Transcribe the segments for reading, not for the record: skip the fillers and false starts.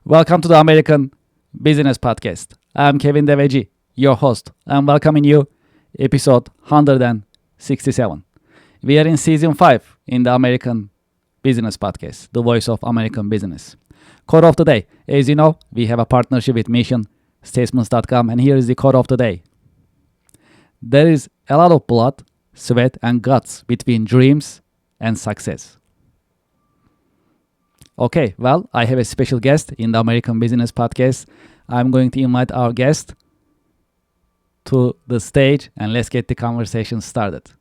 Welcome to the American Business Podcast. I'm Kevin Deveci, your host. I'm welcoming you, episode 167. We are in season 5 in the American Business Podcast, the voice of American business. Quote of the day. As you know, we have a partnership with missionstatements.com, and here is the quote of the day. There is a lot of blood, sweat, and guts between dreams and success. Okay, well, I have a special guest in the American Business Podcast. I'm going to invite our guest to the stage and let's get the conversation started.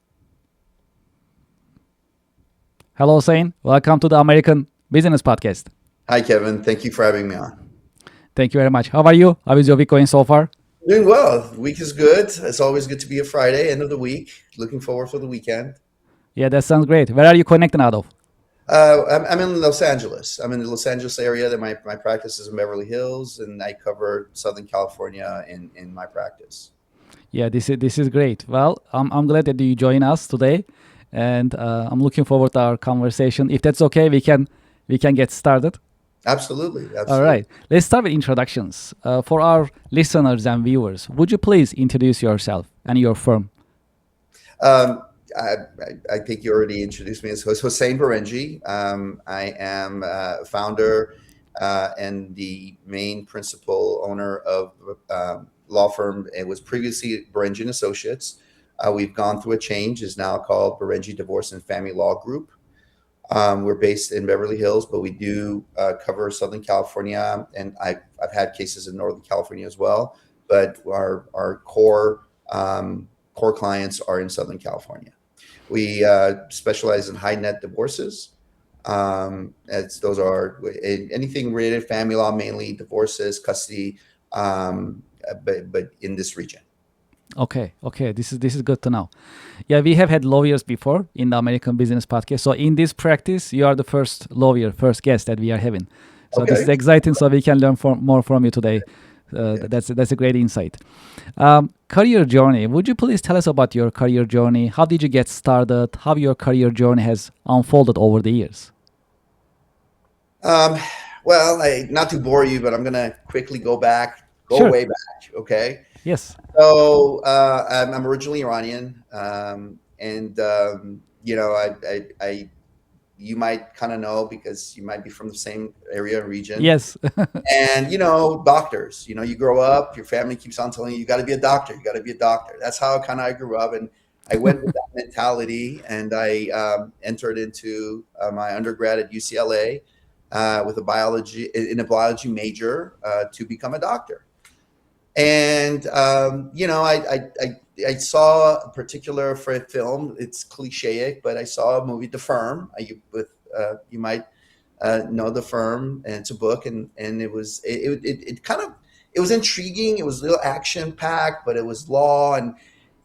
Hello, Hossein. Welcome to the American Business Podcast. Hi, Kevin. Thank you for having me on. Thank you very much. How are you? How is your week going so far? Doing well. The week is good. It's always good to be a Friday, end of the week. Looking forward for the weekend. Yeah, that sounds great. Where are you connecting out of? I'm in Los Angeles. I'm in the Los Angeles area. That my practice is in Beverly Hills, and I cover Southern California in my practice. Yeah, this is great. Well, I'm glad that you join us today, and I'm looking forward to our conversation. If that's okay, we can get started. Absolutely. All right. Let's start with introductions. For our listeners and viewers, would you please introduce yourself and your firm? I think you already introduced me as Hossein Berenji. I am founder and the main principal owner of law firm. It was previously Berenji and Associates. We've gone through a change. It's now called Berenji Divorce and Family Law Group. We're based in Beverly Hills, but we do cover Southern California, and I've had cases in Northern California as well. But our core clients are in Southern California. We specialize in high net divorces. As those are anything related family law, mainly divorces, custody, but in this region. Okay. This is good to know. Yeah, we have had lawyers before in the American Business Podcast. So in this practice, you are the first guest that we are having. So This is exciting. So we can learn more from you today. That's a great insight. Career journey. Would you please tell us about your career journey? How did you get started? How your career journey has unfolded over the years? Well, not to bore you, but I'm going to quickly go Sure. way back. Okay. Yes. So I'm originally Iranian, and I you might kind of know because you might be from the same area and region. Yes. And doctors. You grow up, your family keeps on telling you, you got to be a doctor. You got to be a doctor. That's how I grew up, and I went with that mentality, and I entered into my undergrad at UCLA with a biology major to become a doctor. And I saw a particular film. It's cliche, but I saw a movie, The Firm. You might know The Firm, and it's a book, and it was intriguing. It was a little action packed, but it was law, and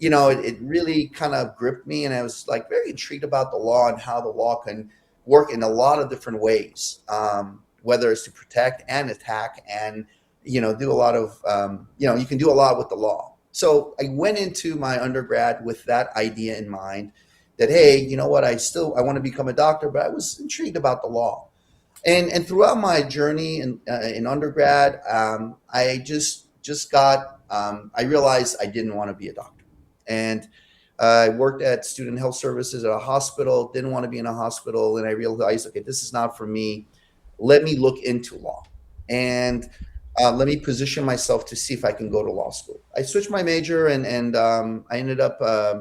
it really kind of gripped me, and I was like very intrigued about the law and how the law can work in a lot of different ways, whether it's to protect and attack and do a lot of, you can do a lot with the law. So I went into my undergrad with that idea in mind that, hey, you know what, I want to become a doctor, but I was intrigued about the law. And throughout my journey in undergrad, I I realized I didn't want to be a doctor. And I worked at student health services at a hospital, didn't want to be in a hospital. And I realized, okay, this is not for me. Let me look into law. And let me position myself to see if I can go to law school. I switched my major and I ended up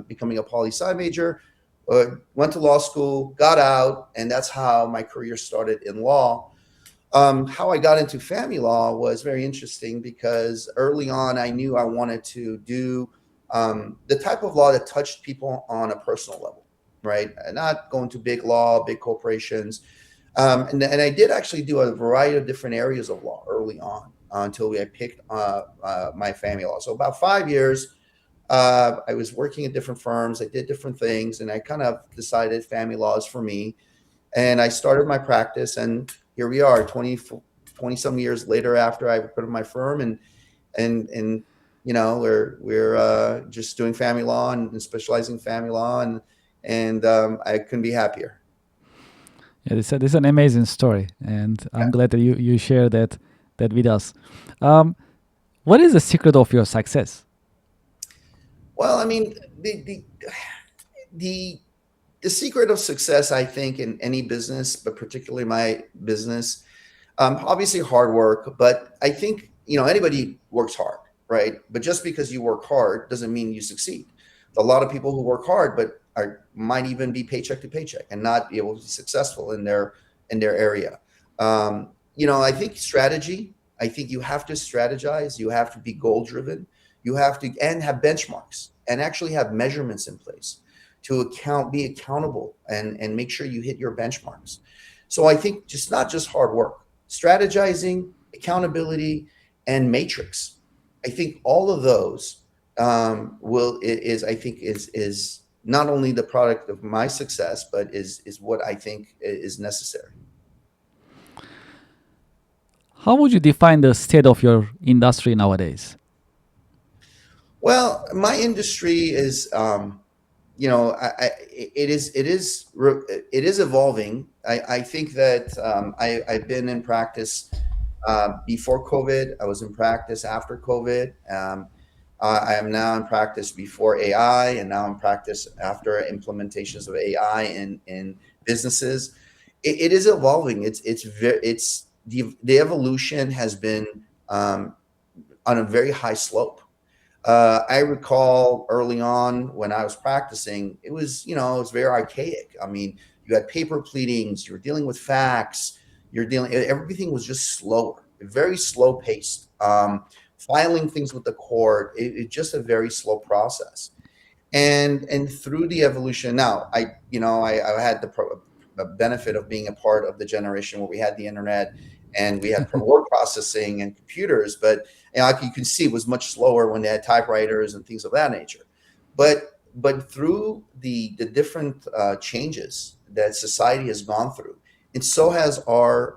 becoming a poli-sci major, went to law school, got out, and that's how my career started in law. How I got into family law was very interesting because early on I knew I wanted to do the type of law that touched people on a personal level, right? Not going to big law, big corporations. And I did actually do a variety of different areas of law early on until I picked my family law. So about 5 years, I was working at different firms. I did different things, and I kind of decided family law is for me. And I started my practice, and here we are 20 some years later after I put in my firm, and we're just doing family law and specializing in family law, and I couldn't be happier. Yeah, this is an amazing story, and I'm glad that you share that that with us. What is the secret of your success? Well, I mean, the the secret of success, I think, in any business, but particularly my business, obviously hard work. But I think anybody works hard, right? But just because you work hard doesn't mean you succeed. A lot of people who work hard, but might even be paycheck to paycheck and not be able to be successful in their area. I think strategy. I think you have to strategize. You have to be goal driven. You have to and have benchmarks and actually have measurements in place to be accountable and make sure you hit your benchmarks. So I think just not just hard work, strategizing, accountability, and matrix. I think all of those will is I think is not only the product of my success, but is what I think is necessary. How would you define the state of your industry nowadays? Well, my industry is, it is evolving. I think that I've been in practice before COVID. I was in practice after COVID. I am now in practice before AI, and now in practice after implementations of AI in businesses. It is evolving. It's the evolution has been on a very high slope. I recall early on when I was practicing, it was very archaic. I mean, you had paper pleadings, you were dealing with facts, everything was just slower, very slow paced. Filing things with the court, it's just a very slow process. And through the evolution, now I had the benefit of being a part of the generation where we had the internet and we had word processing and computers, but like you can see, it was much slower when they had typewriters and things of that nature. But through the different changes that society has gone through, and so has our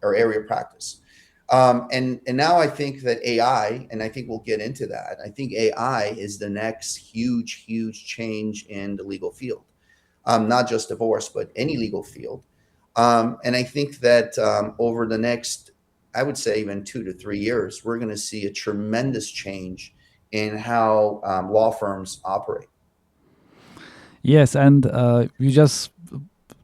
area of practice. And now I think that AI, and I think we'll get into that. I think AI is the next huge change in the legal field, not just divorce, but any legal field. And I think that over the next, I would say even 2 to 3 years, we're going to see a tremendous change in how law firms operate. Yes, and you just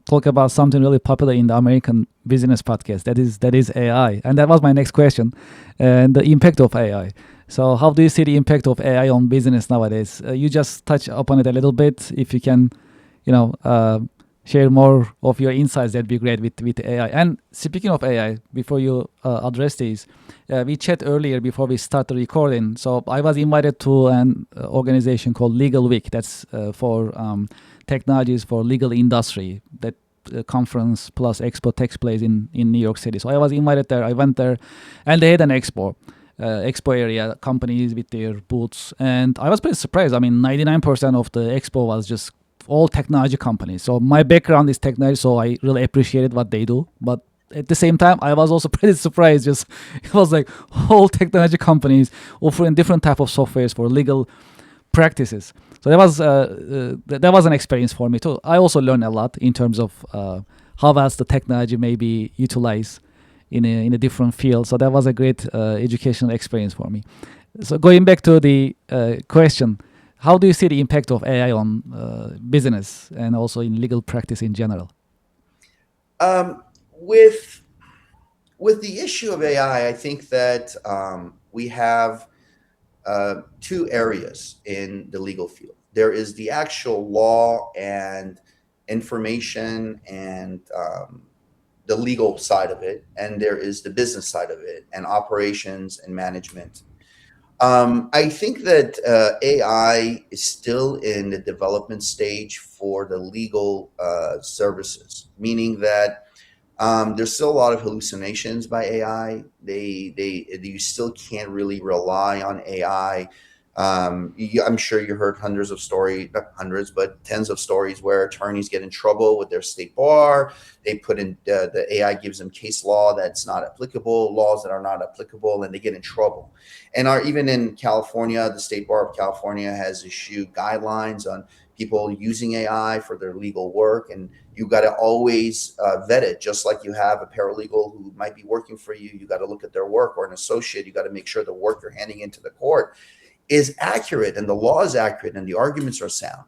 talk about something really popular in the American business podcast. That is AI, and that was my next question, and the impact of AI. So, how do you see the impact of AI on business nowadays? You just touch upon it a little bit. If you can, you know, share more of your insights, that'd be great with AI. And speaking of AI, before you address these, we chat earlier before we start the recording. So I was invited to an organization called Legal Week. That's for technologies for legal industry. That conference plus expo takes place in New York City. So I was invited there. I went there, and they had an expo area, companies with their booths, and I was pretty surprised. I mean, 99% of the expo was just all technology companies. So my background is technology, so I really appreciated what they do. But at the same time, I was also pretty surprised. Just it was like whole technology companies offering different type of softwares for legal practices. So that was an experience for me too. I also learned a lot in terms of how else the technology may be utilized in a different field. So that was a great educational experience for me. So going back to the question, how do you see the impact of AI on business and also in legal practice in general? With the issue of AI, I think that we have two areas in the legal field. There is the actual law and information and the legal side of it, and there is the business side of it and operations and management. I think that AI is still in the development stage for the legal services, meaning that there's still a lot of hallucinations by AI. You still can't really rely on AI. I'm sure you heard hundreds of stories, not hundreds, but tens of stories where attorneys get in trouble with their state bar. They put in the AI gives them case law that's not applicable, laws that are not applicable, and they get in trouble. And even in California, the State Bar of California has issued guidelines on people using AI for their legal work, and you got to always vet it. Just like you have a paralegal who might be working for you, you got to look at their work, or an associate, you got to make sure the work you're handing into the court is accurate and the law is accurate and the arguments are sound.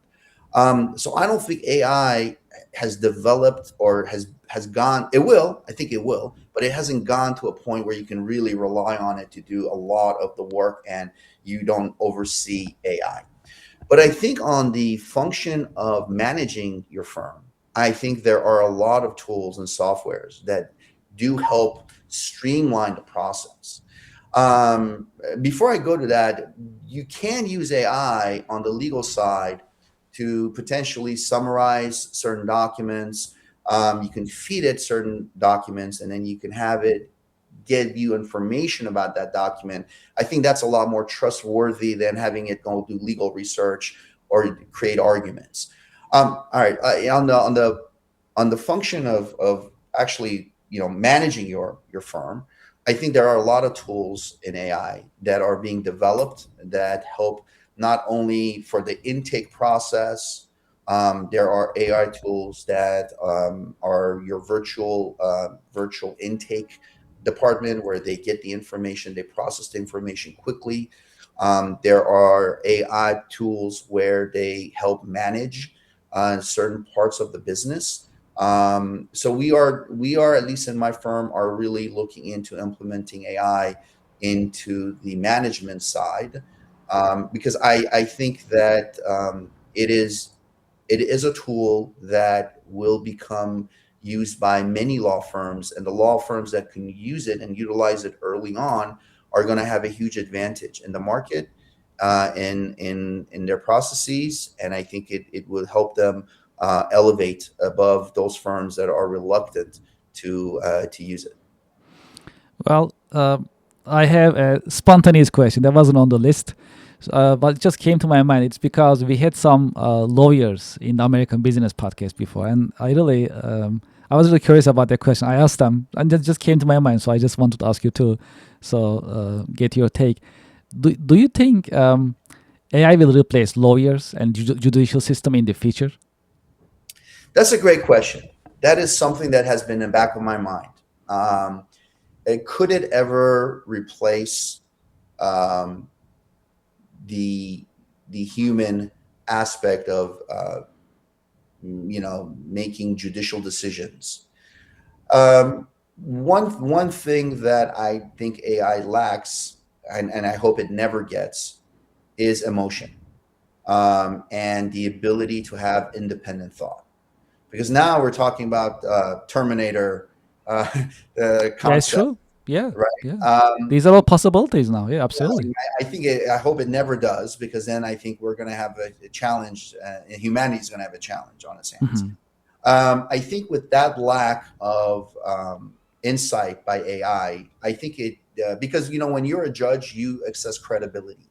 So I don't think AI has developed or has gone. It will, I think it will, but it hasn't gone to a point where you can really rely on it to do a lot of the work and you don't oversee AI. But I think on the function of managing your firm, I think there are a lot of tools and softwares that do help streamline the process. Before I go to that, you can use AI on the legal side to potentially summarize certain documents. You can feed it certain documents, and then you can have it give you information about that document. I think that's a lot more trustworthy than having it go do legal research or create arguments. All right, on the function of actually managing your firm, I think there are a lot of tools in AI that are being developed that help not only for the intake process. There are AI tools that are your virtual intake department where they get the information, they process the information quickly. There are AI tools where they help manage certain parts of the business. So we are at least in my firm are really looking into implementing AI into the management side, because I think that it is a tool that will become used by many law firms, and the law firms that can use it and utilize it early on are going to have a huge advantage in the market, in their processes, and I think it will help them elevate above those firms that are reluctant to use it. Well, I have a spontaneous question that wasn't on the list, but it just came to my mind. It's because we had some lawyers in the American Business Podcast before, and I was really curious about that question. I asked them, and that just came to my mind, so I just wanted to ask you too. So get your take. Do you think AI will replace lawyers and judicial system in the future? That's a great question. That is something that has been in the back of my mind. Could it ever replace um, the human aspect of making judicial decisions? One thing that I think AI lacks, and I hope it never gets, is emotion, and the ability to have independent thought. Because now we're talking about Terminator uh, Yeah, it's concept, true. Yeah, right? yeah. These are all possibilities now. Yeah, absolutely. I hope it never does, because then I think we're going to have a challenge, and humanity is going to have a challenge on its hands. Mhm. I think with that lack of insight by I think it because when you're a judge, you assess credibility.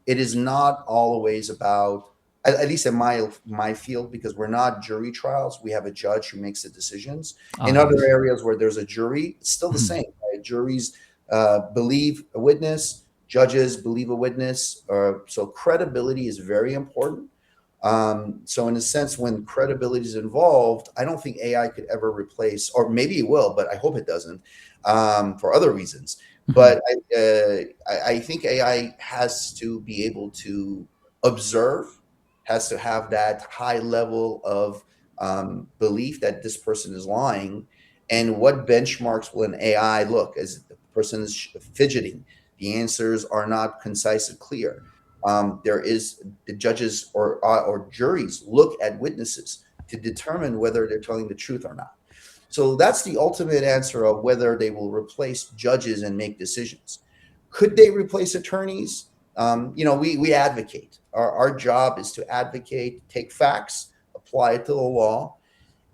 It is not always about, at least in my field, because we're not jury trials. We have a judge who makes the decisions. In Ah, other yes. areas where there's a jury, it's still the Mhm. same. Right? Juries believe a witness, judges believe a witness. So credibility is very important. So in a sense, when credibility is involved, I don't think AI could ever replace, or maybe it will, but I hope it doesn't, for other reasons. Mhm. But I think AI has to be able to observe, has to have that high level of belief that this person is lying. And what benchmarks will an AI look as the person is fidgeting? The answers are not concise and clear. There is the judges or juries look at witnesses to determine whether they're telling the truth or not. So that's the ultimate answer of whether they will replace judges and make decisions. Could they replace attorneys? We advocate. Our job is to advocate, take facts, apply it to the law,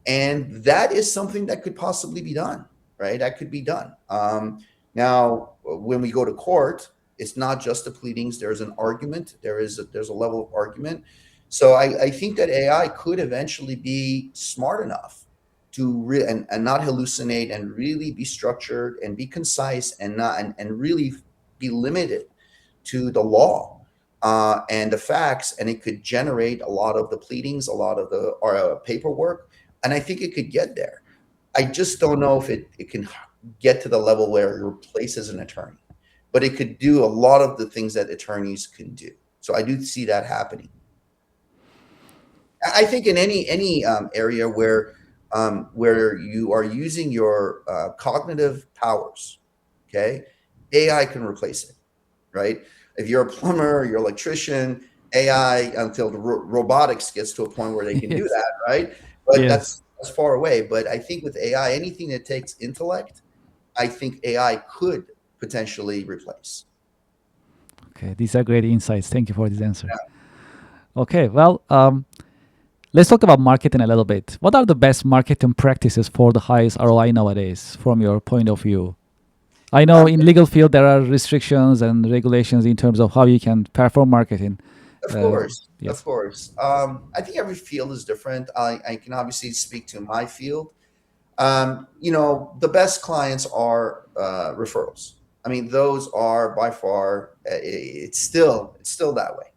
and that is something that could possibly be done, right? That could be done. Now, when we go to court, it's not just the pleadings. There's an argument. There's a level of argument. So I think that AI could eventually be smart enough to and not hallucinate, and really be structured and be concise, and not and really be limited to the law. and the facts, and it could generate a lot of the pleadings, a lot of the paperwork, and I think it could get there. I just don't know if it can get to the level where it replaces an attorney, but it could do a lot of the things that attorneys can do. So I do see that happening. I think in any area where you are using your cognitive powers, okay, AI can replace it, right? If you're a plumber, you're an electrician, AI until the robotics gets to a point where they can do Yes. that, right? But Yes. that's far away. But I think with AI, anything that takes intellect, I think AI could potentially replace. Okay, these are great insights. Thank you for these answers. Okay, well, let's talk about marketing a little bit. What are the best marketing practices for the highest ROI nowadays, from your point of view? I know Um, in legal field there are restrictions and regulations in terms of how you can perform marketing. Of Uh, course, of yes. course. I think every field is different. I can obviously speak to my field. The best clients are referrals. I mean, those are by far. It's still that way.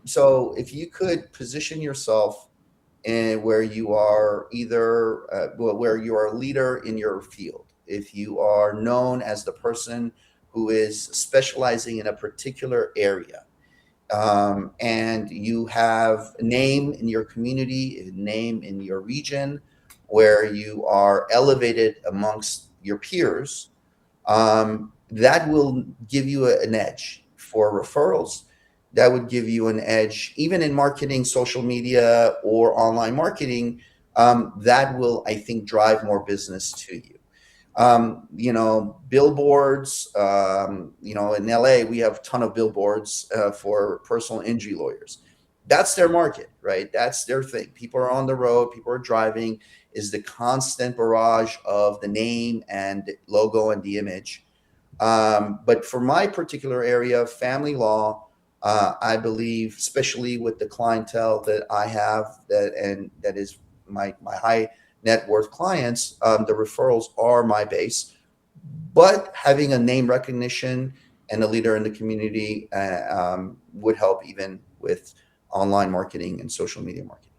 So if you could position yourself in where you are either where you are a leader in your field, if you are known as the person who is specializing in a particular area, and you have a name in your community, a name in your region, where you are elevated amongst your peers, that will give you an edge for referrals. That would give you an edge, even in marketing, social media, or online marketing. That will, I think, drive more business to you. Billboards, in LA, we have a ton of billboards for personal injury lawyers. That's their market, right? That's their thing. People are on the road, people are driving, is the constant barrage of the name and the logo and the image. But for my particular area, family law, I believe, especially with the clientele that I have, that is my high net worth clients, the referrals are my base. But having a name recognition and a leader in the community would help even with online marketing and social media marketing.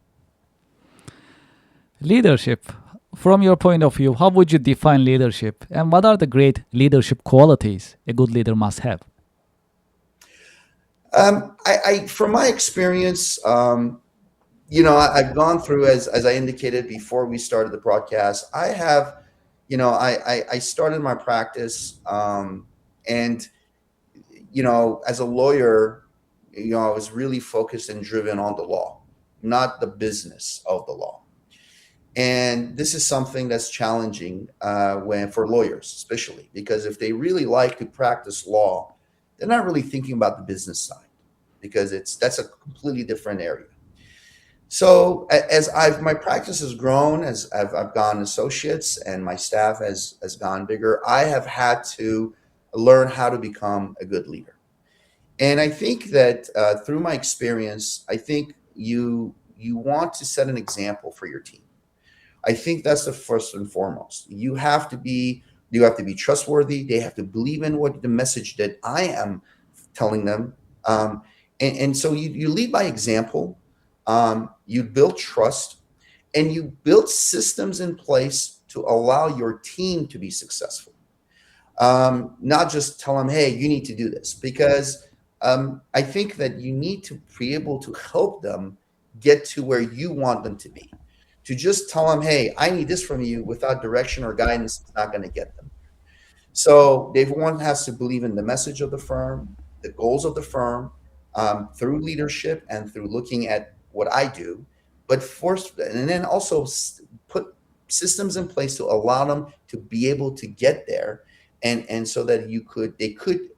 Leadership. From your point of view, how would you define leadership, and what are the great leadership qualities a good leader must have? From my experience, I've gone through, as I indicated before we started the broadcast. I have, I started my practice, and as a lawyer, I was really focused and driven on the law, not the business of the law. And this is something that's challenging when for lawyers, especially because if they really like to practice law, they're not really thinking about the business side because that's a completely different area. So as my practice has grown, as I've gone associates and my staff has gone bigger, I have had to learn how to become a good leader. And I think that through my experience, I think you want to set an example for your team. I think that's the first and foremost. You have to be trustworthy. They have to believe in what the message that I am telling them. And so you lead by example. You build trust, and you build systems in place to allow your team to be successful. Not just tell them, hey, you need to do this, because I think that you need to be able to help them get to where you want them to be. To just tell them, hey, I need this from you without direction or guidance, it's not going to get them. So one has to believe in the message of the firm, the goals of the firm, through leadership and through looking at what I do, but first, and then also put systems in place to allow them to be able to get there, and so that they could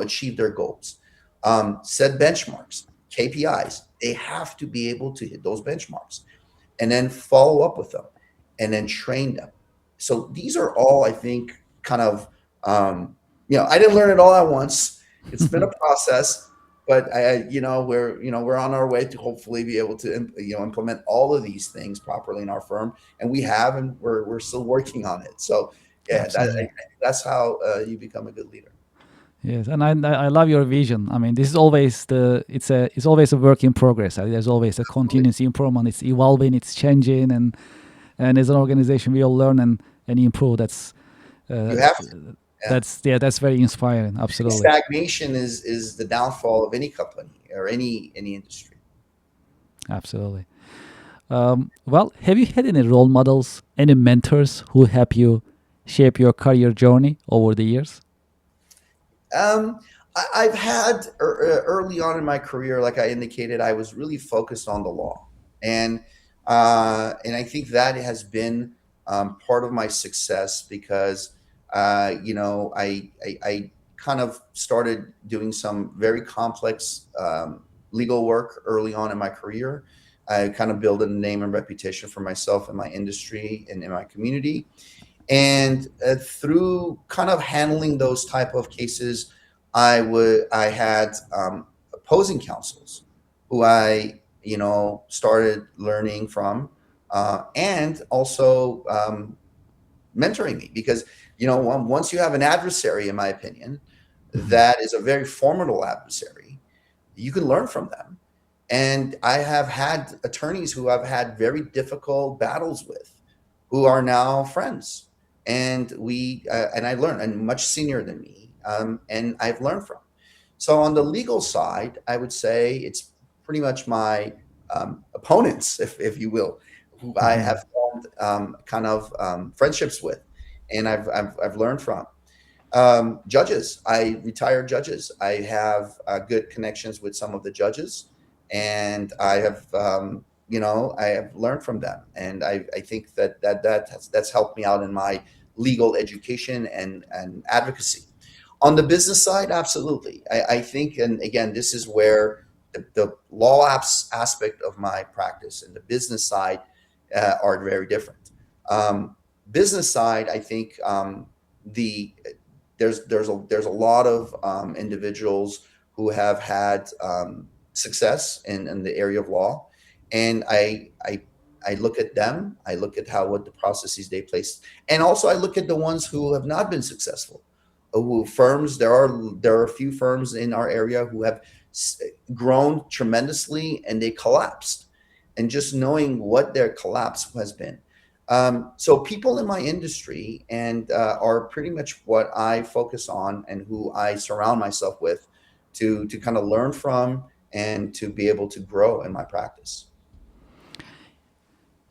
achieve their goals. Set benchmarks, KPIs. They have to be able to hit those benchmarks, and then follow up with them, and then train them. So these are all, I think, kind of, I didn't learn it all at once. It's been a process, but we're on our way to hopefully be able to implement all of these things properly in our firm, and we have, and we're still working on it. So yeah, Absolutely. that's how you become a good leader. Yes, and I love your vision. I mean, this is always it's always a work in progress. There's always a Absolutely. continuous improvement. It's evolving, it's changing, and as an organization, we all learn and improve. Uh, You have to. Yeah. that's very inspiring. I think Absolutely, stagnation is the downfall of any company or any industry. absolutely. Well, have you had any role models, any mentors who help you shape your career journey over the years? Um, I've had early on in my career, like I indicated, I was really focused on the law, and and I think that has been part of my success because I kind of started doing some very complex legal work early on in my career. I kind of built a name and reputation for myself in my industry and in my community, and through kind of handling those type of cases, I had opposing counsels who I started learning from, and also mentoring me, because once you have an adversary, in my opinion, Mhm. that is a very formidable adversary, you can learn from them. And I have had attorneys who I've had very difficult battles with, who are now friends, and I learned, and much senior than me, and I've learned from. So on the legal side, I would say it's pretty much my opponents, if you will, who I have Mhm. formed kind of friendships with, and I've learned from. Judges, I retired judges. I have good connections with some of the judges, and I have learned from them, and I think that's helped me out in my legal education and advocacy. On the business side, absolutely. I think, and again, this is where the law aspect of my practice and the business side are very different. Um, Business side, I think the there's a lot of individuals who have had success in the area of law, and I look at them. I look at what the processes they place, and also I look at the ones who have not been successful. Who firms there are a few firms in our area who have grown tremendously and they collapsed, and just knowing what their collapse has been. So people in my industry and are pretty much what I focus on and who I surround myself with to kind of learn from and to be able to grow in my practice.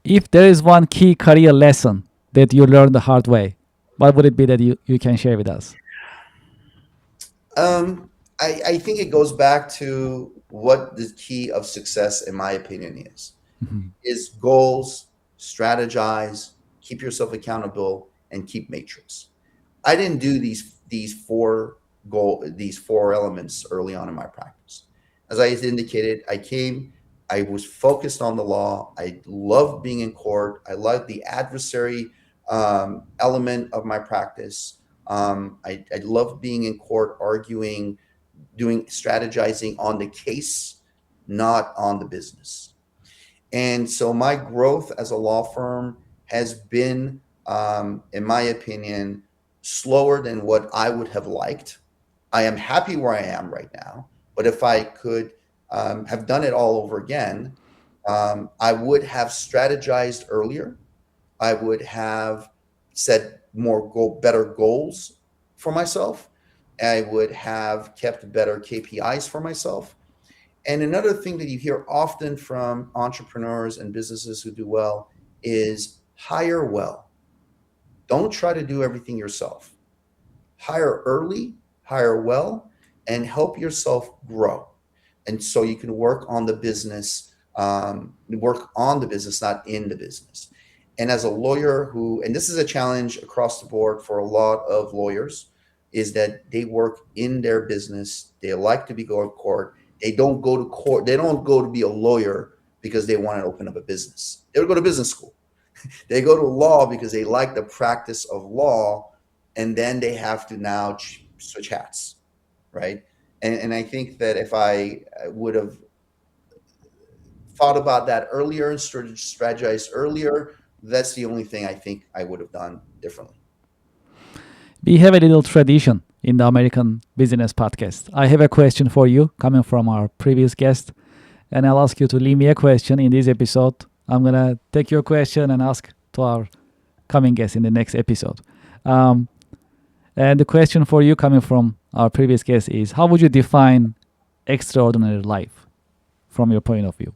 If there is one key career lesson that you learned the hard way, what would it be that you can share with us? Um, I think it goes back to what the key of success, in my opinion, Mhm. is goals, strategize, keep yourself accountable, and keep matrix. I didn't do these four elements early on in my practice. As I indicated, I was focused on the law. I loved being in court. I loved the adversary element of my practice. I loved being in court, arguing, doing strategizing on the case, not on the business. And so my growth as a law firm has been, in my opinion, slower than what I would have liked. I am happy where I am right now, but if I could have done it all over again, I would have strategized earlier. I would have set better goals for myself. I would have kept better KPIs for myself. And another thing that you hear often from entrepreneurs and businesses who do well is hire well. Don't try to do everything yourself. Hire early, hire well, and help yourself grow. And so you can work on the business, not in the business. And as a lawyer and this is a challenge across the board for a lot of lawyers, is that they work in their business. They like to be going to court. They don't go to court. They don't go to be a lawyer because they want to open up a business. They don't go to business school. They go to law because they like the practice of law, and then they have to now switch hats, right? And I think that if I would have thought about that earlier and strategized earlier, that's the only thing I think I would have done differently. We have a little tradition in the American Business Podcast. I have a question for you coming from our previous guest, and I'll ask you to leave me a question in this episode. I'm going to take your question and ask to our coming guest in the next episode. And the question for you coming from our previous guest is, how would you define extraordinary life from your point of view?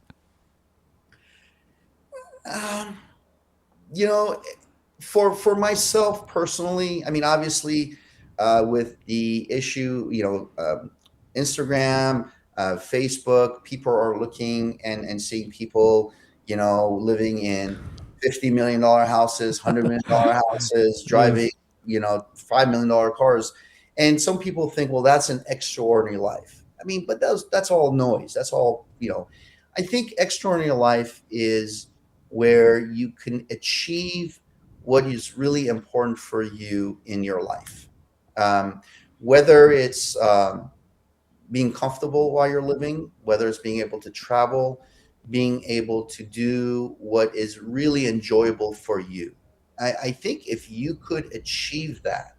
You know, for myself personally, I mean, obviously, with the issue, Instagram, Facebook, people are looking and seeing people, living in $50 million houses, $100 million houses, driving, $5 million cars. And some people think, well, that's an extraordinary life. I mean, but that's all noise. That's all, I think extraordinary life is where you can achieve what is really important for you in your life. Whether it's being comfortable while you're living, whether it's being able to travel, being able to do what is really enjoyable for you. I think if you could achieve that,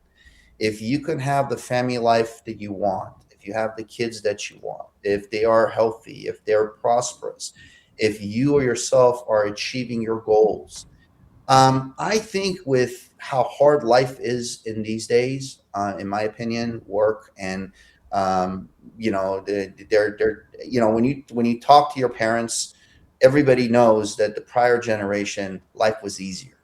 if you can have the family life that you want, if you have the kids that you want, if they are healthy, if they're prosperous, if you or yourself are achieving your goals, I think with how hard life is in these days, in my opinion, work and when you talk to your parents, everybody knows that the prior generation life was easier.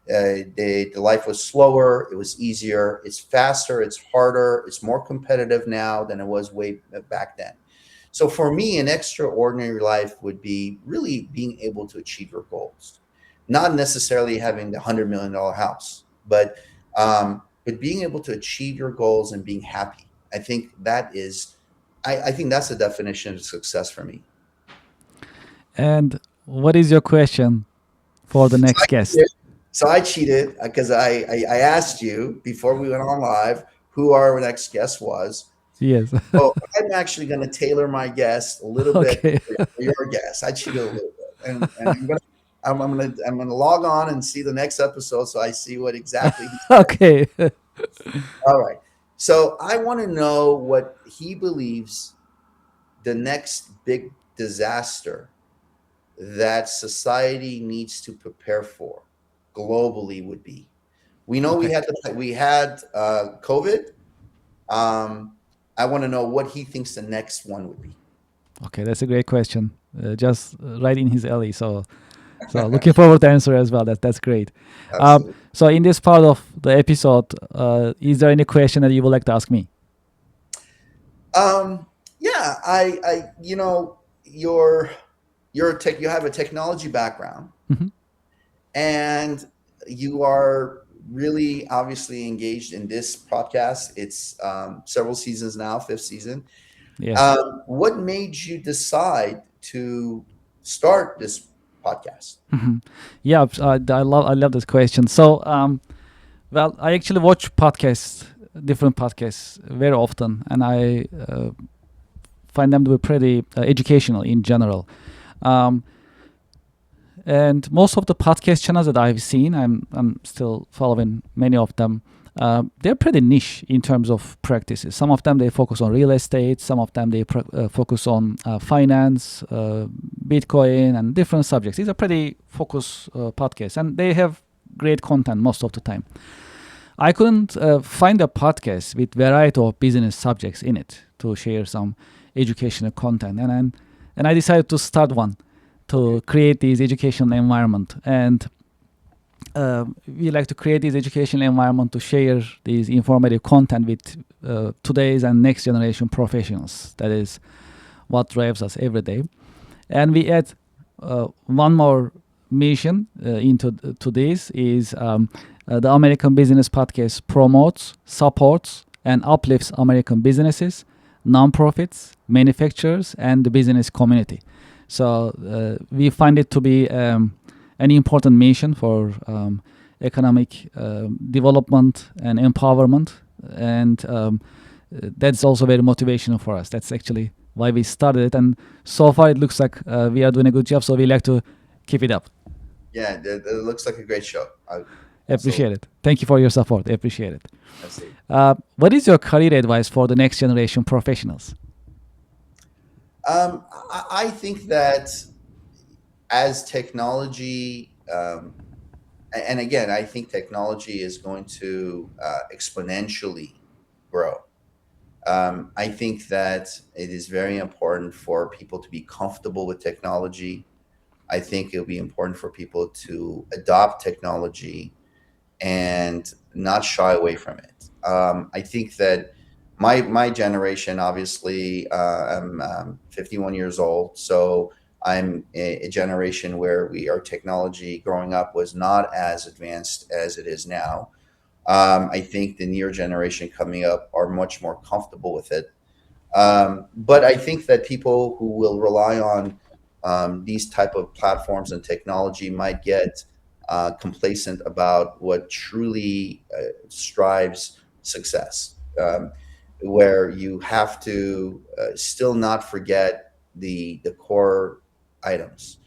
The life was slower, it was easier, it's faster, it's harder, it's more competitive now than it was way back then. So for me, an extraordinary life would be really being able to achieve your goals, not necessarily having the $100 million house, but being able to achieve your goals and being happy. I think that is, I think that's the definition of success for me. And what is your question for the next guest? So I cheated because I asked you before we went on live who our next guest was. Yes. So I'm actually going to tailor my guest a little bit for your guest. I cheated a little bit, and I'm gonna log on and see the next episode so I see what exactly. Okay. All right. So I want to know what he believes the next big disaster that society needs to prepare for globally would be. We know we had COVID. I want to know what he thinks the next one would be. Okay, that's a great question. Just right in his alley. So looking forward to answer as well. That's great. So in this part of the episode, is there any question that you would like to ask me? Yeah, I you have a technology background, and you are really obviously engaged in this podcast. It's several seasons now, 5th season. Yes. What made you decide to start this podcast? Yeah, I love this question. So, well, I actually watch different podcasts very often, and I find them to be pretty educational in general. And most of the podcast channels that I've seen, I'm still following many of them. They're pretty niche in terms of practices. Some of them they focus on real estate. Some of them they focus on finance, Bitcoin, and different subjects. These are pretty focused podcasts, and they have great content most of the time. I couldn't find a podcast with variety of business subjects in it to share some educational content, and I decided to start one to create this educational environment. And we like to create this educational environment to share this informative content with today's and next generation professionals. That is what drives us every day. And we add one more mission into this is the American Business Podcast promotes, supports, and uplifts American businesses, nonprofits, manufacturers, and the business community. So we find it to be an important mission for economic development and empowerment, and that's also very motivational for us. That's actually why we started it, and so far it looks like we are doing a good job, so we like to keep it up. Yeah, it looks like a great show. Appreciate it. Thank you for your support. Appreciate it. Absolutely. What is your career advice for the next generation professionals? I think that as technology, and again, I think technology is going to exponentially grow. I think that it is very important for people to be comfortable with technology. I think it'll be important for people to adopt technology and not shy away from it. I think that my generation, obviously, I'm 51 years old, so I'm a generation where our technology growing up was not as advanced as it is now. I think the newer generation coming up are much more comfortable with it. But I think that people who will rely on these type of platforms and technology might get complacent about what truly strives success, where you have to still not forget the core items.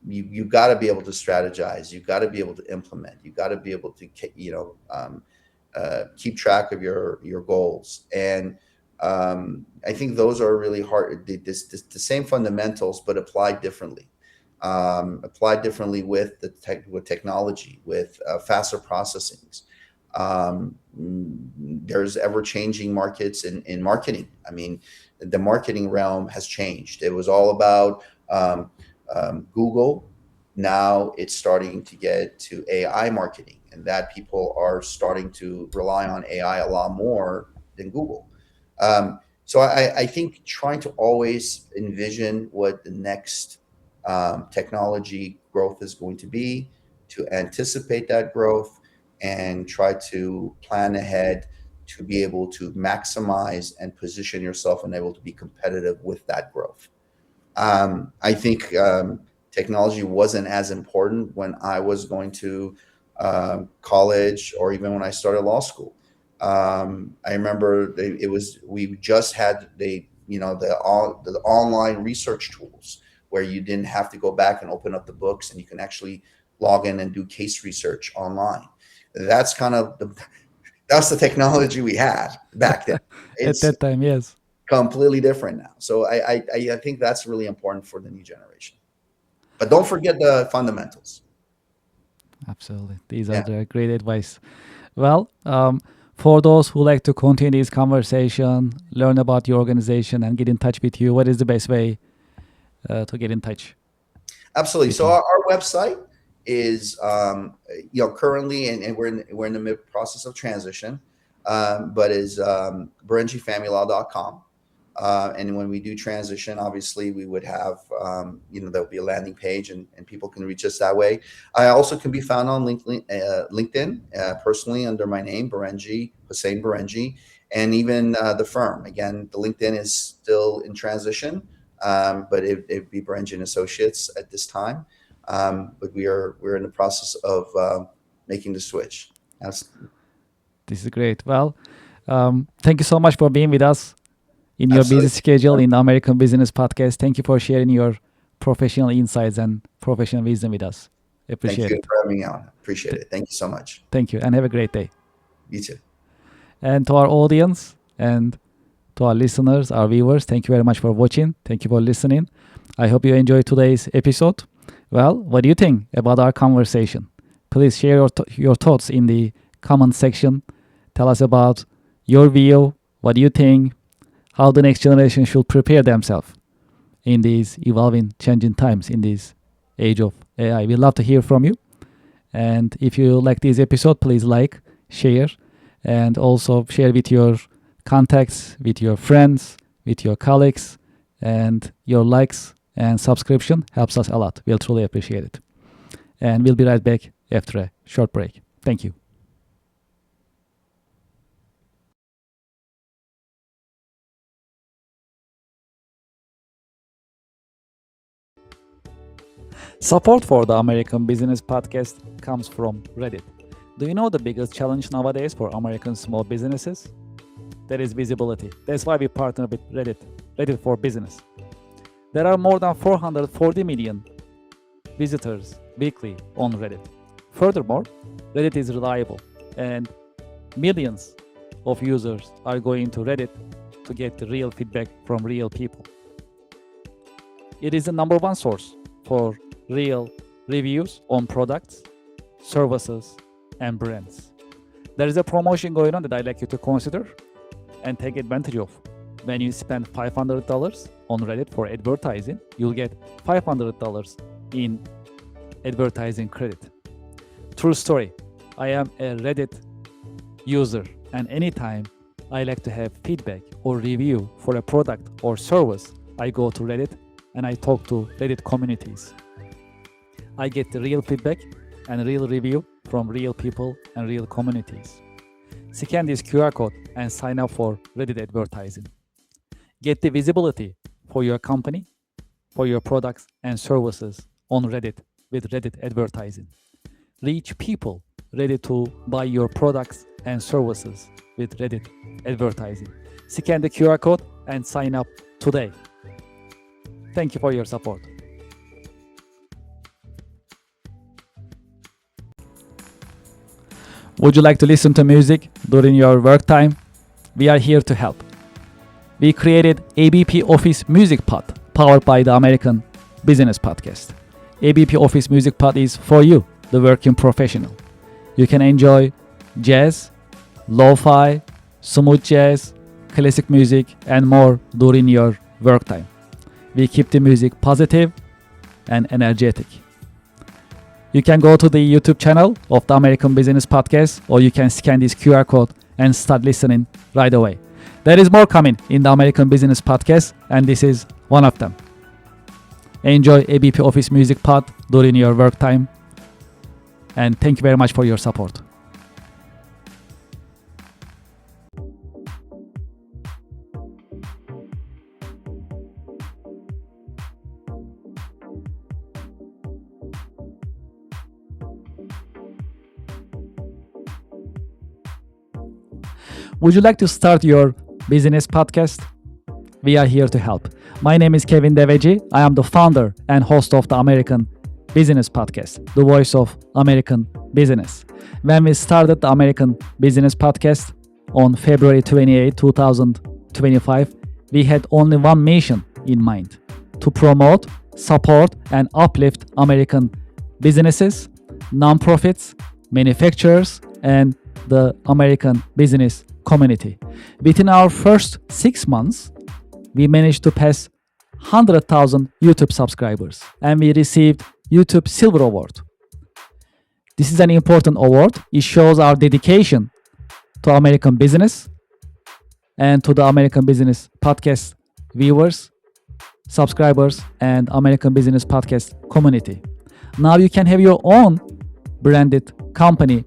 You got to be able to strategize. You got to be able to implement. You got to be able to keep track of your goals. And I think those are really hard. The same fundamentals, but applied differently. Applied differently with with technology, with faster processings. There's ever-changing markets in marketing. I mean, the marketing realm has changed. It was all about Google. Now it's starting to get to AI marketing, and that people are starting to rely on AI a lot more than Google. So I think trying to always envision what the next technology growth is going to be, to anticipate that growth, and try to plan ahead to be able to maximize and position yourself and able to be competitive with that growth. I think technology wasn't as important when I was going to college, or even when I started law school. I remember we just had the online research tools where you didn't have to go back and open up the books, and you can actually log in and do case research online. That's that's the technology we had back then. At It's that time, yes. completely different now. So I think that's really important for the new generation. But don't forget the fundamentals. Absolutely. These are Yeah. the great advice. Well, for those who like to continue this conversation, learn about your organization, and get in touch with you, what is the best way to get in touch? Absolutely. with So you? our website is currently, and we're in the process of transition, but is berenjifamilylaw.com. And when we do transition, obviously we would have there'll be a landing page, and people can reach us that way. I also can be found on LinkedIn personally under my name, Berenji, Hossein Berenji, and even the firm. Again, the LinkedIn is still in transition, but it'd be Berenji and Associates at this time. But we're in the process of making the switch. This is great. Well, thank you so much for being with us in your busy Absolutely. schedule in the American Business Podcast. Thank you for sharing your professional insights and professional wisdom with us. Thank Appreciate you it. for having me on. Appreciate it. Thank you so much. Thank you, and have a great day. You too. And to our audience and to our listeners, our viewers, thank you very much for watching. Thank you for listening. I hope you enjoyed today's episode. Well, what do you think about our conversation? Please share your thoughts in the comment section. Tell us about your view. What do you think? How the next generation should prepare themselves in these evolving, changing times, in this age of AI. We'd love to hear from you. And if you like this episode, please like, share, and also share with your contacts, with your friends, with your colleagues, and your likes and subscription helps us a lot. We'll truly appreciate it. And we'll be right back after a short break. Thank you. Support for the American Business Podcast comes from Reddit. Do you know the biggest challenge nowadays for American small businesses? That is visibility. That's why we partner with Reddit for Business. There are more than 440 million visitors weekly on Reddit. Furthermore, Reddit is reliable and millions of users are going to Reddit to get the real feedback from real people. It is the number one source for real reviews on products, services, and brands. There is a promotion going on that I'd like you to consider and take advantage of. When you spend $500 on Reddit for advertising, you'll get $500 in advertising credit. True story. I am a Reddit user, and anytime I like to have feedback or review for a product or service, I go to Reddit and I talk to Reddit communities. I get the real feedback and real review from real people and real communities. Scan this QR code and sign up for Reddit advertising. Get the visibility for your company, for your products and services on Reddit with Reddit advertising. Reach people ready to buy your products and services with Reddit advertising. Scan the QR code and sign up today. Thank you for your support. Would you like to listen to music during your work time? We are here to help. We created ABP Office Music Pod, powered by the American Business Podcast. ABP Office Music Pod is for you, the working professional. You can enjoy jazz, lo-fi, smooth jazz, classic music, and more during your work time. We keep the music positive and energetic. You can go to the YouTube channel of the American Business Podcast, or you can scan this QR code and start listening right away. There is more coming in the American Business Podcast, and this is one of them. Enjoy ABP Office Music Pod during your work time, and thank you very much for your support. Would you like to start your business podcast? We are here to help. My name is Kevin Devecioglu. I am the founder and host of the American Business Podcast, the voice of American business. When we started the American Business Podcast on February 28, 2025, we had only one mission in mind: to promote, support, and uplift American businesses, nonprofits, manufacturers, and the American business community. Within our first 6 months, we managed to pass 100,000 YouTube subscribers, and we received YouTube Silver Award. This is an important award. It shows our dedication to American business and to the American Business Podcast viewers, subscribers, and American Business Podcast community. Now you can have your own branded company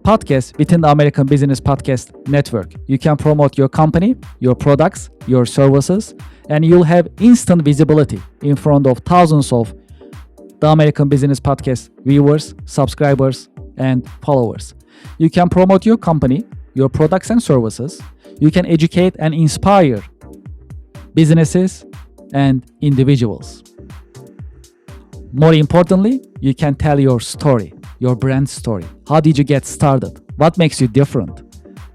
podcast within the American Business Podcast network. You can promote your company, your products, your services, and you'll have instant visibility in front of thousands of the American Business Podcast viewers, subscribers, and followers. You can promote your company, your products and services. You can educate and inspire businesses and individuals. More importantly, you can tell your story, your brand story. How did you get started? What makes you different?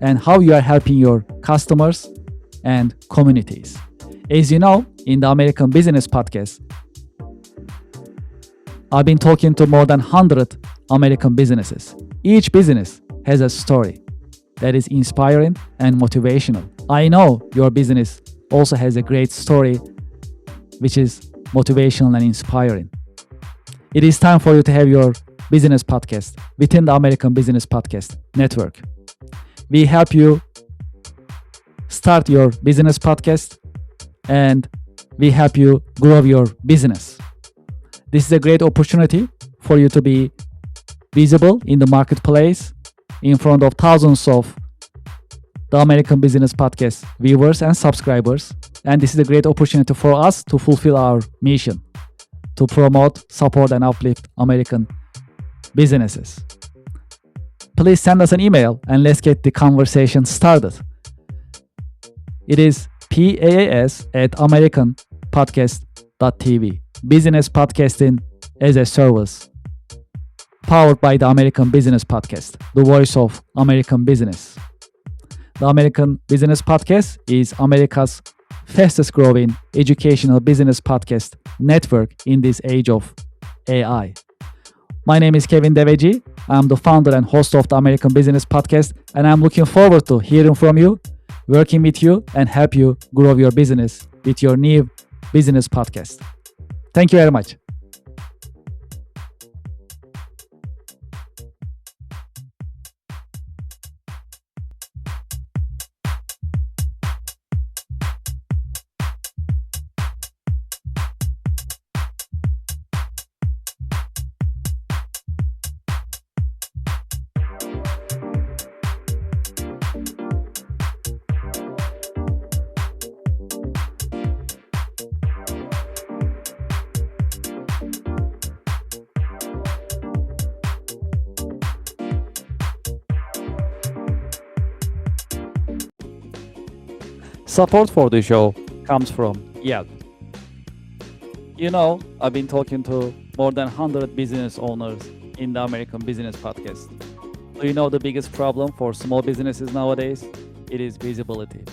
And how you are helping your customers and communities. As you know, in the American Business Podcast, I've been talking to more than 100 American businesses. Each business has a story that is inspiring and motivational. I know your business also has a great story which is motivational and inspiring. It is time for you to have your business podcast within the American Business Podcast network. We help you start your business podcast and we help you grow your business. This is a great opportunity for you to be visible in the marketplace in front of thousands of the American Business Podcast viewers and subscribers. And this is a great opportunity for us to fulfill our mission to promote, support, and uplift American businesses. Please send us an email and let's get the conversation started. It is PaaS@americanpodcast.tv. Business podcasting as a service. powered by the American Business Podcast, the voice of American business. The American Business Podcast is America's fastest growing educational business podcast network in this age of AI. My name is Kevin Devecioglu. I'm the founder and host of the American Business Podcast, and I'm looking forward to hearing from you, working with you, and help you grow your business with your new business podcast. Thank you very much. Support for the show comes from Yelp. You know, I've been talking to more than 100 business owners in the American Business Podcast. Do you know the biggest problem for small businesses nowadays? It is visibility.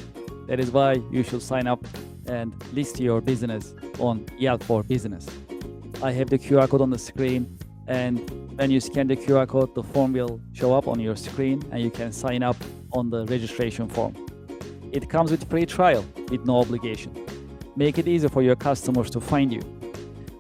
That is why you should sign up and list your business on Yelp for Business. I have the QR code on the screen, and when you scan the QR code, the form will show up on your screen and you can sign up on the registration form. It comes with free trial with no obligation. Make it easy for your customers to find you.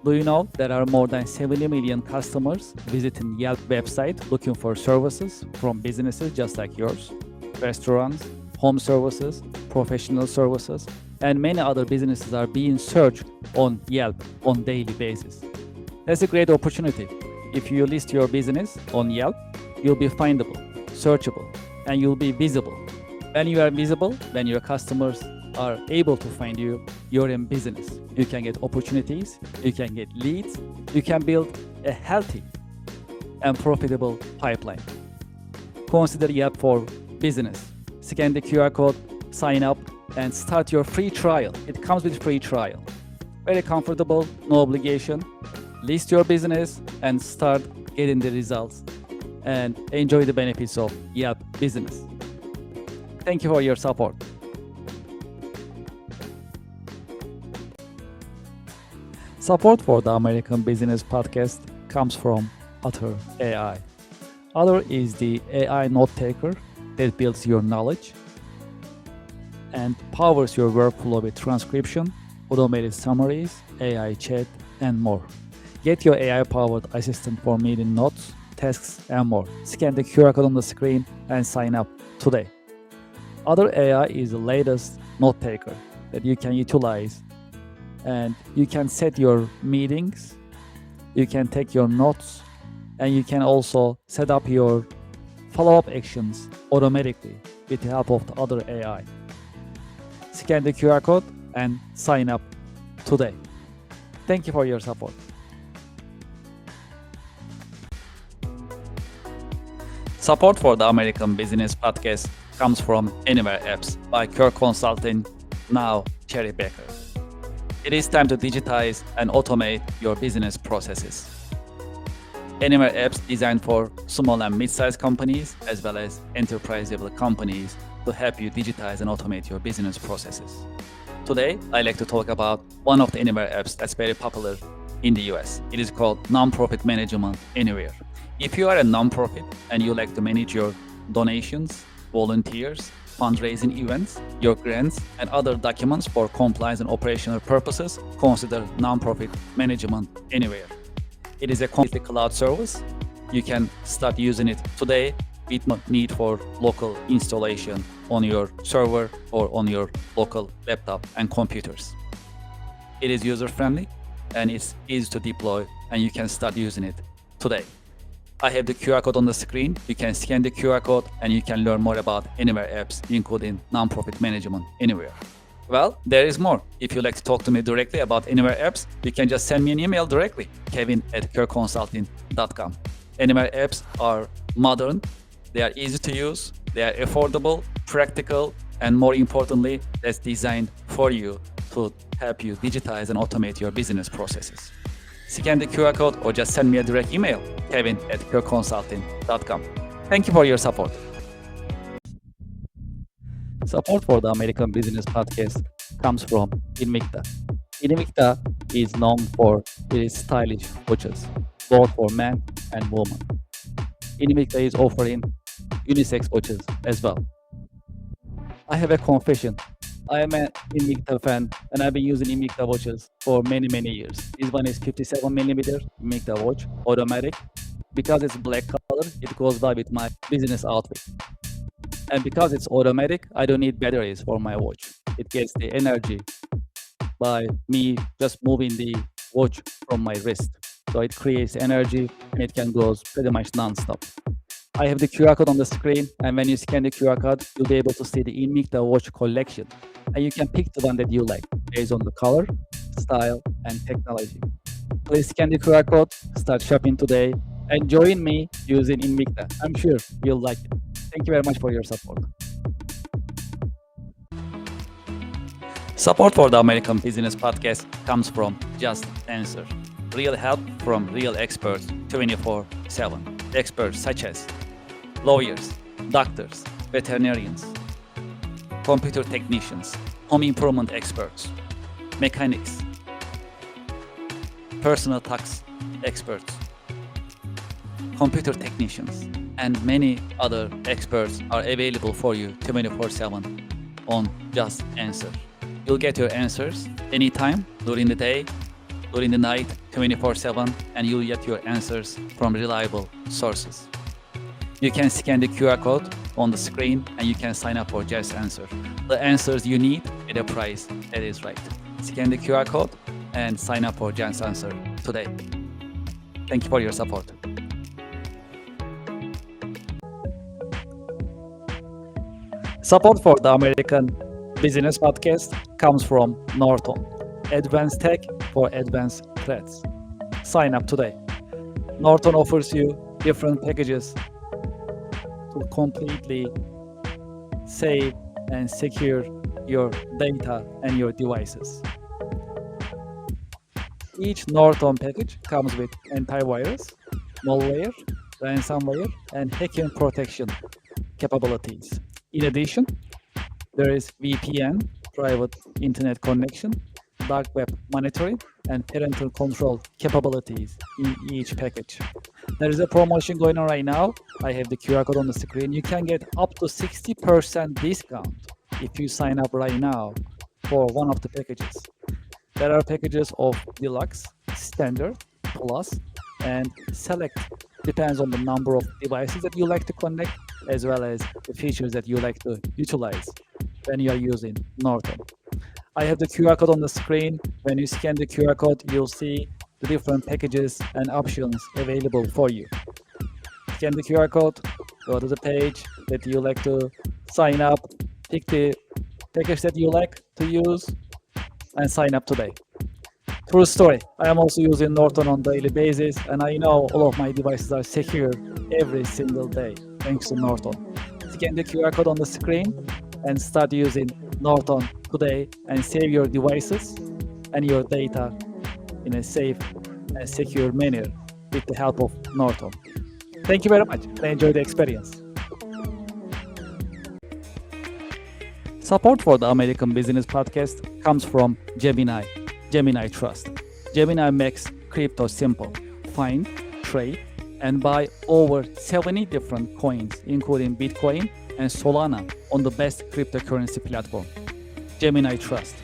Do you know there are more than 70 million customers visiting Yelp website looking for services from businesses just like yours? Restaurants, home services, professional services, and many other businesses are being searched on Yelp on daily basis. That's a great opportunity. If you list your business on Yelp, you'll be findable, searchable, and you'll be visible. When you are visible, when your customers are able to find you, you're in business. You can get opportunities, you can get leads, you can build a healthy and profitable pipeline. Consider Yelp for Business. Scan the QR code, sign up, and start your free trial. It comes with free trial. Very comfortable, no obligation. List your business and start getting the results and enjoy the benefits of Yelp Business. Thank you for your support. Support for the American Business Podcast comes from Otter AI. Otter is the AI note taker that builds your knowledge and powers your workflow with transcription, automated summaries, AI chat, and more. Get your AI-powered assistant for meeting notes, tasks, and more. Scan the QR code on the screen and sign up today. Otter AI is the latest note taker that you can utilize, and you can set your meetings, you can take your notes, and you can also set up your follow-up actions automatically with the help of the Otter AI. Scan the QR code and sign up today. Thank you for your support. Support for the American Business Podcast comes from Anywhere Apps by Kirk Consulting, now Cherry Baker. It is time to digitize and automate your business processes. Anywhere Apps designed for small and mid-sized companies as well as enterprise-level companies to help you digitize and automate your business processes. Today, I'd like to talk about one of the Anywhere apps that's very popular in the US. It is called Nonprofit Management Anywhere. If you are a nonprofit and you like to manage your donations, volunteers, fundraising events, your grants, and other documents for compliance and operational purposes, consider Nonprofit Management Anywhere. It is a completely cloud service. You can start using it today with no need for local installation on your server or on your local laptop and computers. It is user-friendly and it's easy to deploy, and you can start using it today. I have the QR code on the screen. You can scan the QR code and you can learn more about Anywhere apps, including Nonprofit Management Anywhere. Well, there is more. If you'd like to talk to me directly about Anywhere apps, you can just send me an email directly, kevin@kirkconsulting.com. Anywhere apps are modern, they are easy to use, they are affordable, practical, and more importantly, that's designed for you to help you digitize and automate your business processes. Scan the QR code or just send me a direct email, kevin@cureconsulting.com. Thank you for your support. Support for the American Business Podcast comes from Invicta. Invicta is known for its stylish watches, both for men and women. Invicta is offering unisex watches as well. I have a confession. I am an Invicta fan and I've been using Invicta watches for many years. This one is 57mm Invicta watch, automatic. Because it's black color, it goes well with my business outfit. And because it's automatic, I don't need batteries for my watch. It gets the energy by me just moving the watch from my wrist. So it creates energy and it can go pretty much non-stop. I have the QR code on the screen, and when you scan the QR code, you'll be able to see the Invicta watch collection. And you can pick the one that you like based on the color, style, and technology. Please scan the QR code, start shopping today, and join me using Invicta. I'm sure you'll like it. Thank you very much for your support. Support for the American Business Podcast comes from Just Answer. Real help from real experts 24/7. Experts such as lawyers, doctors, veterinarians, computer technicians, home improvement experts, mechanics, personal tax experts, computer technicians, and many other experts are available for you 24/7 on Just Answer. You'll get your answers anytime, during the day, during the night, 24/7, and you'll get your answers from reliable sources. You can scan the QR code on the screen and you can sign up for Just Answer. The answers you need at a price that is right. Scan the QR code and sign up for Just Answer today. Thank you for your support. Support for the American Business Podcast comes from Norton. Advanced tech for advanced threats. Sign up today. Norton offers you different packages to completely save and secure your data and your devices. Each Norton package comes with antivirus, malware, ransomware, and hacking protection capabilities. In addition, there is VPN, private internet connection, dark web monitoring, and parental control capabilities in each package. There is a promotion going on right now. I have the QR code on the screen. You can get up to 60% discount if you sign up right now for one of the packages. There are packages of Deluxe, Standard, Plus, and Select. Depends on the number of devices that you like to connect, as well as the features that you like to utilize when you are using Norton. I have the QR code on the screen. When you scan the QR code, you'll see the different packages and options available for you. Scan the QR code, go to the page that you like to sign up, pick the package that you like to use, and sign up today. True story. I am also using Norton on a daily basis, and I know all of my devices are secure every single day, thanks to Norton. Scan the QR code on the screen and start using Norton today and save your devices and your data in a safe and secure manner with the help of Norton. Thank you very much and enjoy the experience. Support for the American Business Podcast comes from Gemini Trust. Gemini makes crypto simple. Find, trade, and buy over 70 different coins, including Bitcoin and Solana, on the best cryptocurrency platform. Gemini Trust.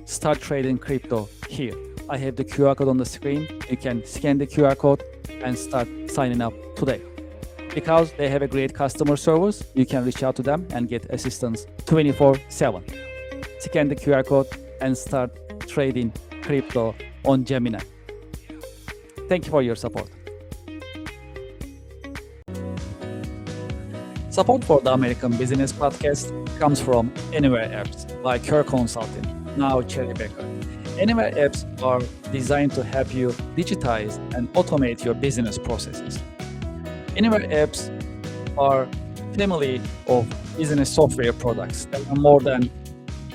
Start trading crypto here. I have the QR code on the screen. You can scan the QR code and start signing up today. Because they have a great customer service, you can reach out to them and get assistance 24/7. Scan the QR code and start trading crypto on Gemini. Thank you for your support. Support for the American Business Podcast comes from Anywhere Apps by Cure Consulting, now Cherry Baker. Anywhere Apps are designed to help you digitize and automate your business processes. Anywhere Apps are a family of business software products. There are more than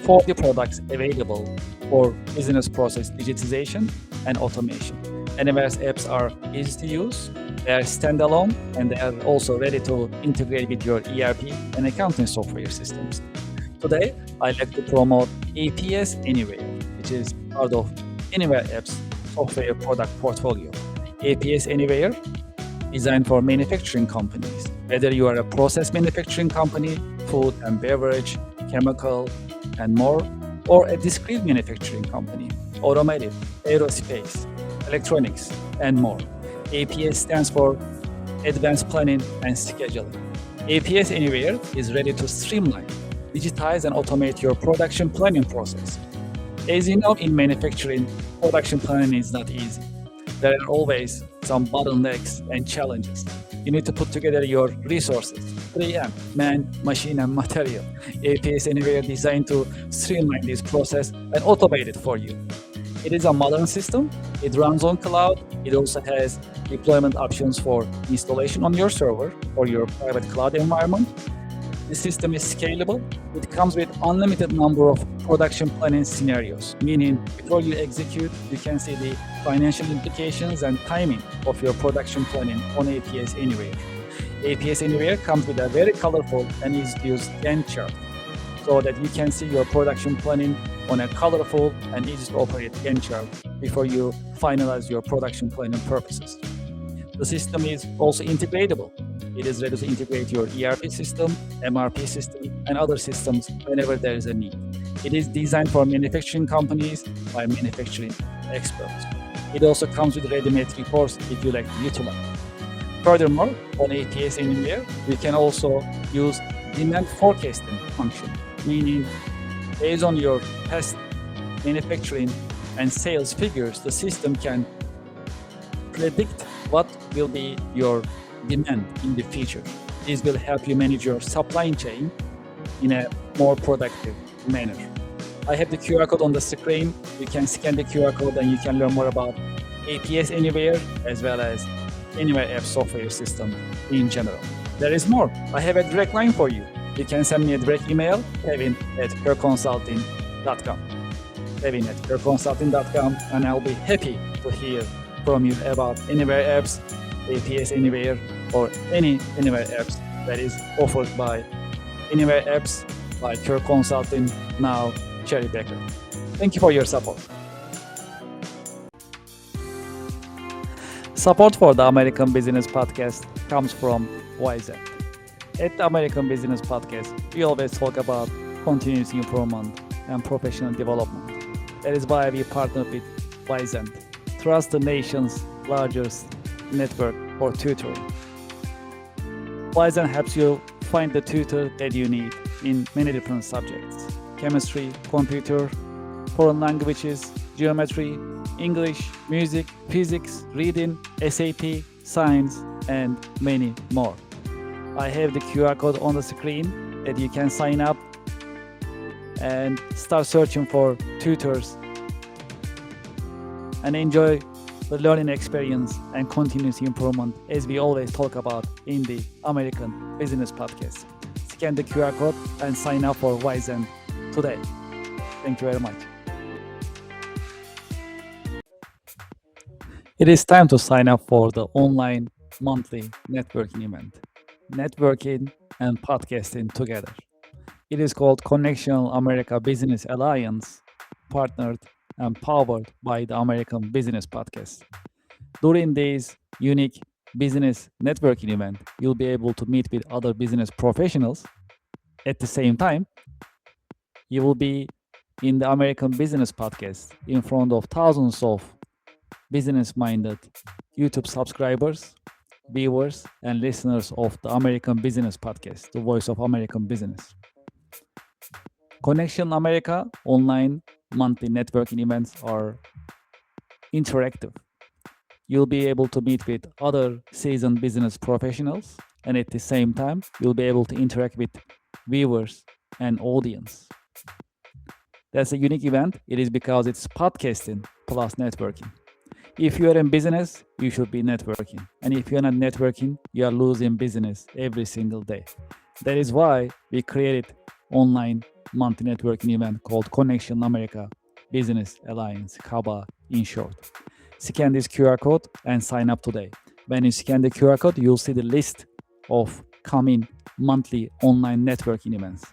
40 products available for business process digitization and automation. Anywhere's apps are easy to use, they are standalone, and they are also ready to integrate with your ERP and accounting software systems. Today, I'd like to promote APS Anywhere, which is part of Anywhere Apps software product portfolio. APS Anywhere, designed for manufacturing companies. Whether you are a process manufacturing company, food and beverage, chemical, and more, or a discrete manufacturing company, automotive, aerospace, electronics, and more. APS stands for Advanced Planning and Scheduling. APS Anywhere is ready to streamline, digitize, and automate your production planning process. As you know, in manufacturing, production planning is not easy. There are always some bottlenecks and challenges. You need to put together your resources, 3M, man, machine, and material. APS Anywhere designed to streamline this process and automate it for you. It is a modern system. It runs on cloud. It also has deployment options for installation on your server or your private cloud environment. The system is scalable. It comes with unlimited number of production planning scenarios, meaning before you execute, you can see the financial implications and timing of your production planning on APS Anywhere. APS Anywhere comes with a very colorful and easy-to-use Gantt chart so that you can see your production planning on a colorful and easy-to-operate Gantt chart before you finalize your production planning purposes. The system is also integratable. It is ready to integrate your ERP system, MRP system, and other systems whenever there is a need. It is designed for manufacturing companies by manufacturing experts. It also comes with ready-made reports if you like to utilize. Furthermore, on APS Anywhere, we can also use demand forecasting function, meaning based on your past manufacturing and sales figures, the system can predict what will be your demand in the future. This will help you manage your supply chain in a more productive manner. I have the QR code on the screen. You can scan the QR code and you can learn more about APS Anywhere as well as Anywhere App software system in general. There is more. I have a direct line for you. You can send me a direct email, kevin@kerconsulting.com. kevin@kerconsulting.com, and I'll be happy to hear from you about Anywhere Apps, APS Anywhere, or any Anywhere Apps that is offered by Anywhere Apps by Kerr Consulting, now Cherry Baker. Thank you for your support. Support for the American Business Podcast comes from Wizen. At the American Business Podcast, we always talk about continuous improvement and professional development. That is why we partner with Wizen, trust the nation's largest network for tutoring. Wizen helps you find the tutor that you need in many different subjects: chemistry, computer, foreign languages, geometry, English, music, physics, reading, SAT, science, and many more. I have the QR code on the screen that you can sign up and start searching for tutors and enjoy the learning experience and continuous improvement as we always talk about in the American Business Podcast. Scan the QR code and sign up for Wizen today. Thank you very much. It is time to sign up for the online monthly networking event, networking and podcasting together. It is called Connection America Business Alliance, partnered and powered by the American Business Podcast. During this unique business networking event, you'll be able to meet with other business professionals. At the same time, you will be in the American Business Podcast in front of thousands of business-minded YouTube subscribers, viewers, and listeners of the American Business Podcast, the voice of American business. Connection America online monthly networking events are interactive. You'll be able to meet with other seasoned business professionals, and at the same time, you'll be able to interact with viewers and audience. That's a unique event. It is because it's podcasting plus networking. If you are in business, you should be networking. And if you're not networking, you are losing business every single day. That is why we created online monthly networking event called Connection America Business Alliance, CABA in short. Scan this QR code and sign up today. When you scan the QR code, you'll see the list of coming monthly online networking events.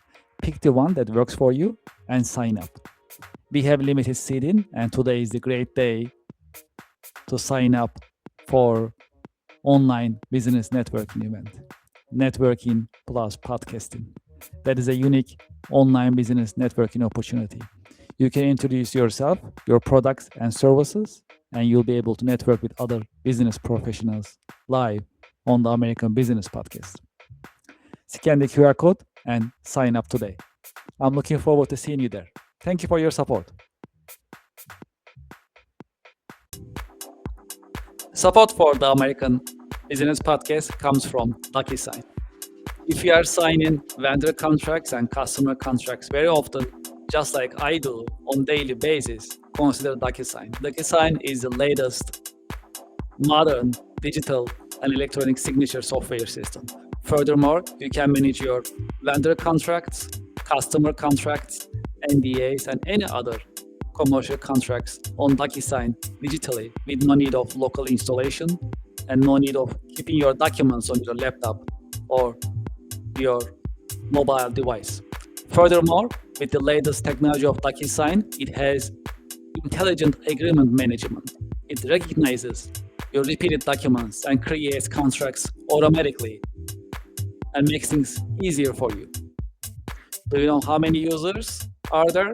Pick the one that works for you and sign up. We have limited seating, and today is the great day to sign up for online business networking event. Networking plus podcasting. That is a unique online business networking opportunity. You can introduce yourself, your products and services, and you'll be able to network with other business professionals live on the American Business Podcast. Scan the QR code and sign up today. I'm looking forward to seeing you there. Thank you for your support. Support for the American Business Podcast comes from DocuSign. If you are signing vendor contracts and customer contracts very often, just like I do on daily basis, consider DocuSign. DocuSign is the latest modern digital and electronic signature software system. Furthermore, you can manage your vendor contracts, customer contracts, NDAs, and any other commercial contracts on DocuSign digitally with no need of local installation and no need of keeping your documents on your laptop or your mobile device. Furthermore, with the latest technology of DocuSign, it has intelligent agreement management. It recognizes your repeated documents and creates contracts automatically and makes things easier for you. Do you know how many users are there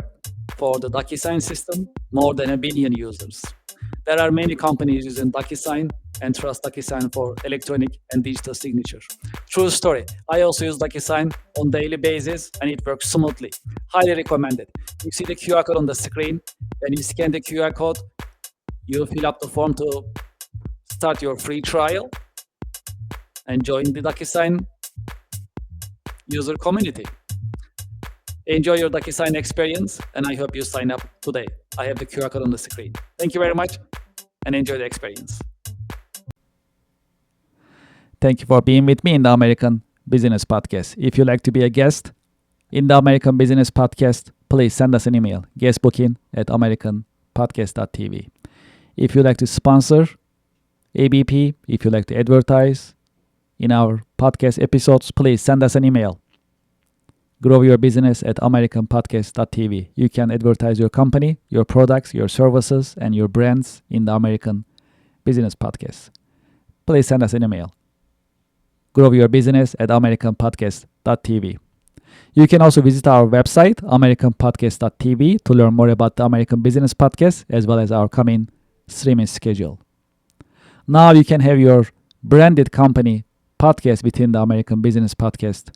for the DocuSign system? More than 1 billion users. There are many companies using DocuSign and trust DocuSign for electronic and digital signature. True story. I also use DocuSign on daily basis and it works smoothly. Highly recommended. You see the QR code on the screen. When you scan the QR code, you fill up the form to start your free trial and join the DocuSign user community. Enjoy your DocuSign experience, and I hope you sign up today. I have the QR code on the screen. Thank you very much, and enjoy the experience. Thank you for being with me in the American Business Podcast. If you'd like to be a guest in the American Business Podcast, please send us an email, guestbooking@americanpodcast.tv. If you'd like to sponsor ABP, if you'd like to advertise in our podcast episodes, please send us an email, growyourbusiness@americanpodcast.tv. You can advertise your company, your products, your services, and your brands in the American Business Podcast. Please send us an email, growyourbusiness@americanpodcast.tv. You can also visit our website, americanpodcast.tv, to learn more about the American Business Podcast as well as our coming streaming schedule. Now you can have your branded company podcast within the American Business Podcast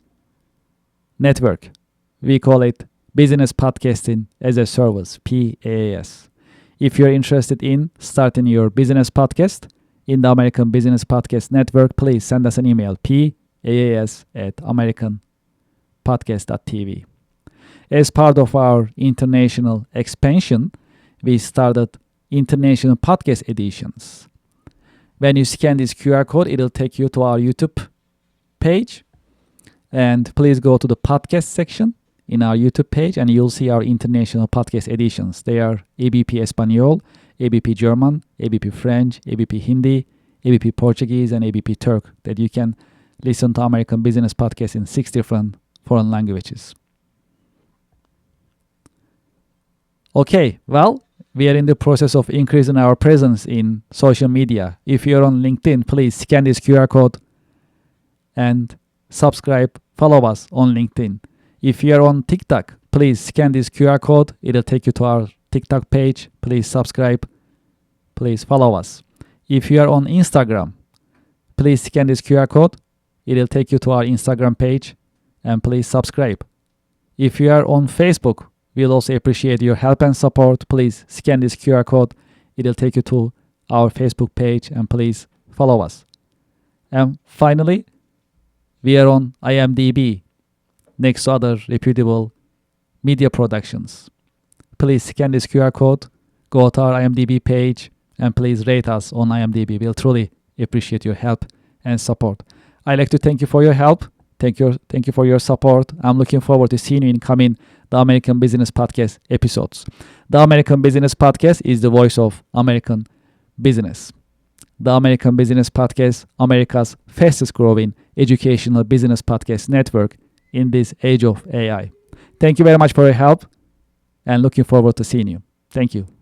network. We call it Business Podcasting as a Service, PaaS. If you're interested in starting your business podcast in the American Business Podcast Network, please send us an email, paas@americanpodcast.tv. As part of our international expansion, we started international podcast editions. When you scan this QR code, it'll take you to our YouTube page. And please go to the podcast section in our YouTube page and you'll see our international podcast editions. They are ABP Espanol, ABP German, ABP French, ABP Hindi, ABP Portuguese, and ABP Turk, that you can listen to American Business Podcast in 6 different foreign languages. Okay, well, we are in the process of increasing our presence in social media. If you're on LinkedIn, please scan this QR code and subscribe, follow us on LinkedIn. If you're on TikTok, please scan this QR code. It'll take you to our TikTok page. Please subscribe. Please follow us. If you are on Instagram, please scan this QR code. It'll take you to our Instagram page and please subscribe. If you are on Facebook, we'll also appreciate your help and support. Please scan this QR code. It'll take you to our Facebook page and please follow us. And finally, we are on IMDb, next to other reputable media productions. Please scan this QR code, go to our IMDb page, and please rate us on IMDb. We'll truly appreciate your help and support. I'd like to thank you for your help. Thank you for your support. I'm looking forward to seeing you in coming the American Business Podcast episodes. The American Business Podcast is the voice of American business. The American Business Podcast, America's fastest growing educational business podcast network in this age of AI. Thank you very much for your help and looking forward to seeing you. Thank you.